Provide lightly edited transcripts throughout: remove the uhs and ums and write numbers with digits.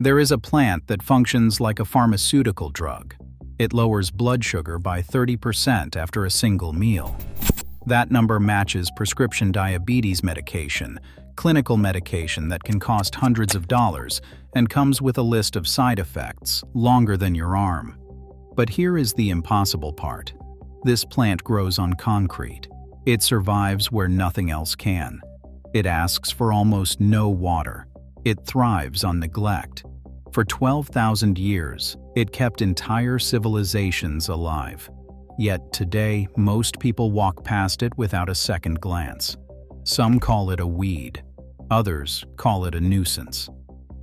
There is a plant that functions like a pharmaceutical drug. It lowers blood sugar by 30% after a single meal. That number matches prescription diabetes medication, clinical medication that can cost hundreds of dollars and comes with a list of side effects longer than your arm. But here is the impossible part. This plant grows on concrete. It survives where nothing else can. It asks for almost no water. It thrives on neglect. For 12,000 years, it kept entire civilizations alive. Yet today, most people walk past it without a second glance. Some call it a weed. Others call it a nuisance.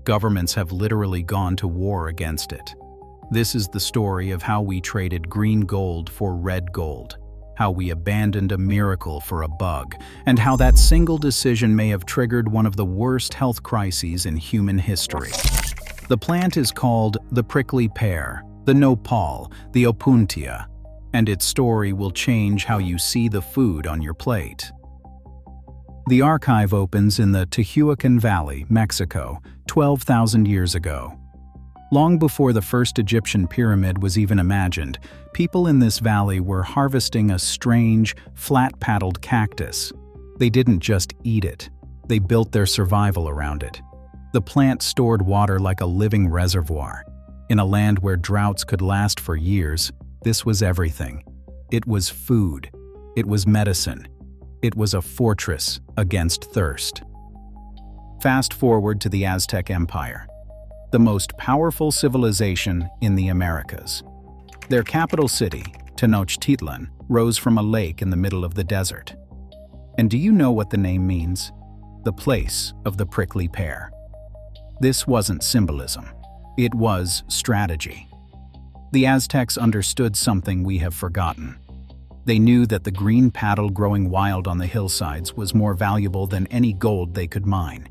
Governments have literally gone to war against it. This is the story of how we traded green gold for red gold, how we abandoned a miracle for a bug, and how that single decision may have triggered one of the worst health crises in human history. The plant is called the prickly pear, the nopal, the opuntia, and its story will change how you see the food on your plate. The archive opens in the Tehuacan Valley, Mexico, 12,000 years ago. Long before the first Egyptian pyramid was even imagined, people in this valley were harvesting a strange, flat-paddled cactus. They didn't just eat it, they built their survival around it. The plant stored water like a living reservoir. In a land where droughts could last for years, this was everything. It was food. It was medicine. It was a fortress against thirst. Fast forward to the Aztec Empire, the most powerful civilization in the Americas. Their capital city, Tenochtitlan, rose from a lake in the middle of the desert. And do you know what the name means? The place of the prickly pear. This wasn't symbolism. It was strategy. The Aztecs understood something we have forgotten. They knew that the green paddle growing wild on the hillsides was more valuable than any gold they could mine.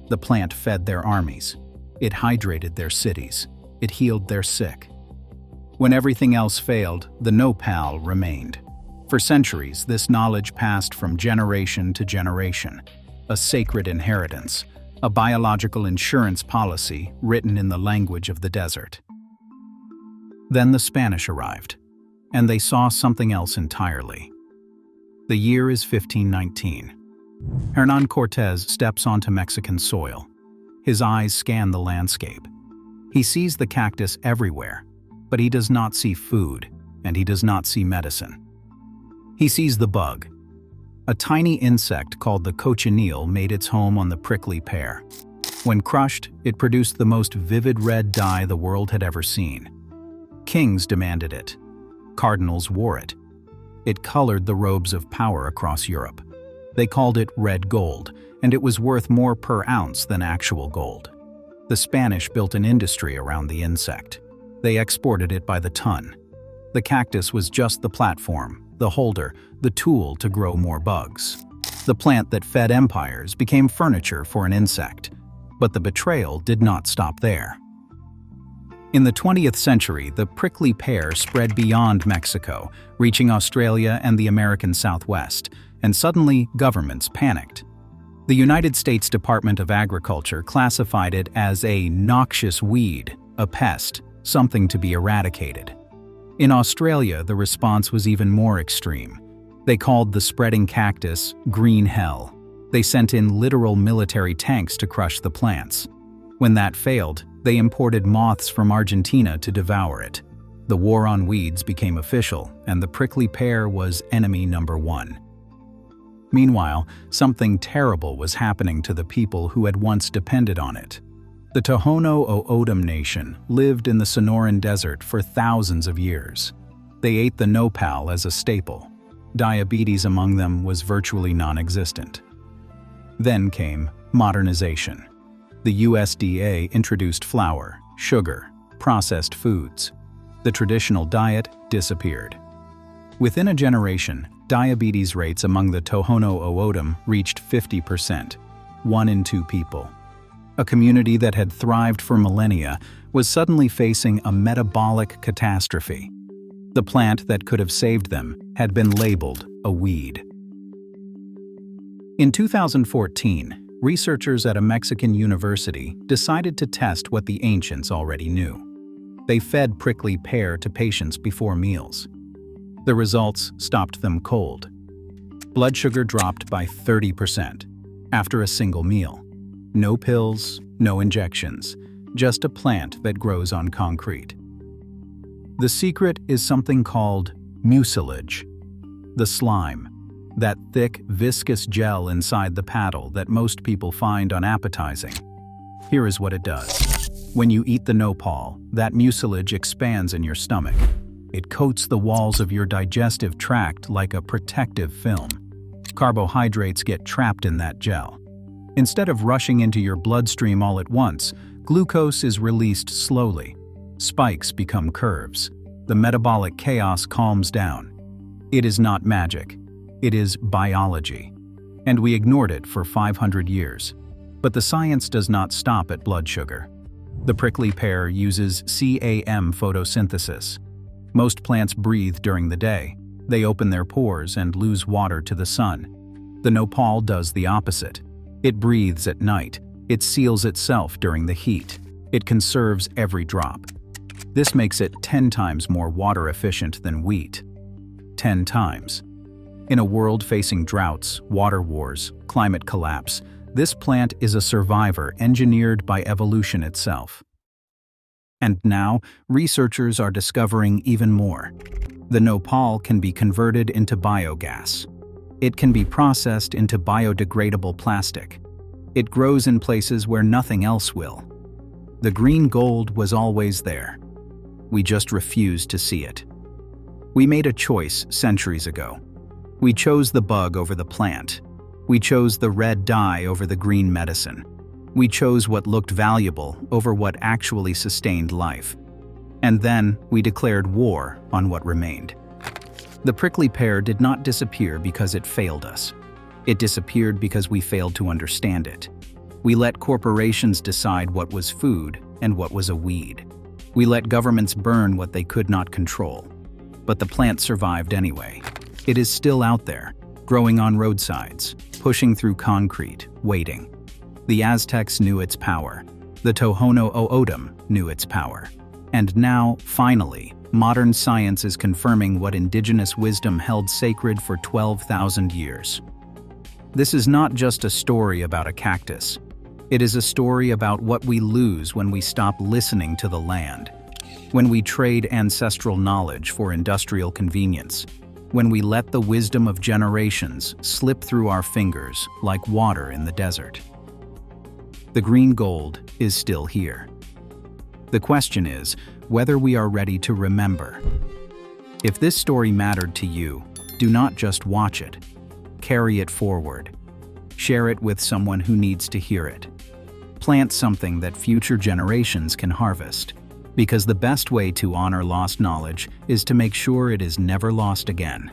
The plant fed their armies. It hydrated their cities. It healed their sick. When everything else failed, the nopal remained. For centuries, this knowledge passed from generation to generation, a sacred inheritance, a biological insurance policy written in the language of the desert. Then the Spanish arrived, and they saw something else entirely. The year is 1519. Hernán Cortés steps onto Mexican soil. His eyes scan the landscape. He sees the cactus everywhere, but he does not see food, and he does not see medicine. He sees the bug. A tiny insect called the cochineal made its home on the prickly pear. When crushed, it produced the most vivid red dye the world had ever seen. Kings demanded it. Cardinals wore it. It colored the robes of power across Europe. They called it red gold, and it was worth more per ounce than actual gold. The Spanish built an industry around the insect. They exported it by the ton. The cactus was just the platform, the holder, the tool to grow more bugs. The plant that fed empires became furniture for an insect. But the betrayal did not stop there. In the 20th century, the prickly pear spread beyond Mexico, reaching Australia and the American Southwest, and suddenly governments panicked. The United States Department of Agriculture classified it as a noxious weed, a pest, something to be eradicated. In Australia, the response was even more extreme. They called the spreading cactus green hell. They sent in literal military tanks to crush the plants. When that failed, they imported moths from Argentina to devour it. The war on weeds became official, and the prickly pear was enemy number one. Meanwhile, something terrible was happening to the people who had once depended on it. The Tohono O'odham nation lived in the Sonoran Desert for thousands of years. They ate the nopal as a staple. Diabetes among them was virtually non-existent. Then came modernization. The USDA introduced flour, sugar, processed foods. The traditional diet disappeared. Within a generation, diabetes rates among the Tohono O'odham reached 50%, 1 in 2 people. A community that had thrived for millennia was suddenly facing a metabolic catastrophe. The plant that could have saved them had been labeled a weed. In 2014, researchers at a Mexican university decided to test what the ancients already knew. They fed prickly pear to patients before meals. The results stopped them cold. Blood sugar dropped by 30% after a single meal. No pills, no injections, just a plant that grows on concrete. The secret is something called mucilage, the slime, that thick, viscous gel inside the paddle that most people find unappetizing. Here is what it does. When you eat the nopal, that mucilage expands in your stomach. It coats the walls of your digestive tract like a protective film. Carbohydrates get trapped in that gel. Instead of rushing into your bloodstream all at once, glucose is released slowly. Spikes become curves. The metabolic chaos calms down. It is not magic. It is biology. And we ignored it for 500 years. But the science does not stop at blood sugar. The prickly pear uses CAM photosynthesis. Most plants breathe during the day. They open their pores and lose water to the sun. The nopal does the opposite. It breathes at night. It seals itself during the heat. It conserves every drop. This makes it 10 times more water efficient than wheat. 10 times. In a world facing droughts, water wars, climate collapse, this plant is a survivor engineered by evolution itself. And now, researchers are discovering even more. The nopal can be converted into biogas. It can be processed into biodegradable plastic. It grows in places where nothing else will. The green gold was always there. We just refused to see it. We made a choice centuries ago. We chose the bug over the plant. We chose the red dye over the green medicine. We chose what looked valuable over what actually sustained life. And then we declared war on what remained. The prickly pear did not disappear because it failed us. It disappeared because we failed to understand it. We let corporations decide what was food and what was a weed. We let governments burn what they could not control. But the plant survived anyway. It is still out there, growing on roadsides, pushing through concrete, waiting. The Aztecs knew its power. The Tohono O'odham knew its power. And now, finally, modern science is confirming what indigenous wisdom held sacred for 12,000 years. This is not just a story about a cactus. It is a story about what we lose when we stop listening to the land, when we trade ancestral knowledge for industrial convenience, when we let the wisdom of generations slip through our fingers like water in the desert. The green gold is still here. The question is whether we are ready to remember. If this story mattered to you, do not just watch it. Carry it forward. Share it with someone who needs to hear it. Plant something that future generations can harvest. Because the best way to honor lost knowledge is to make sure it is never lost again.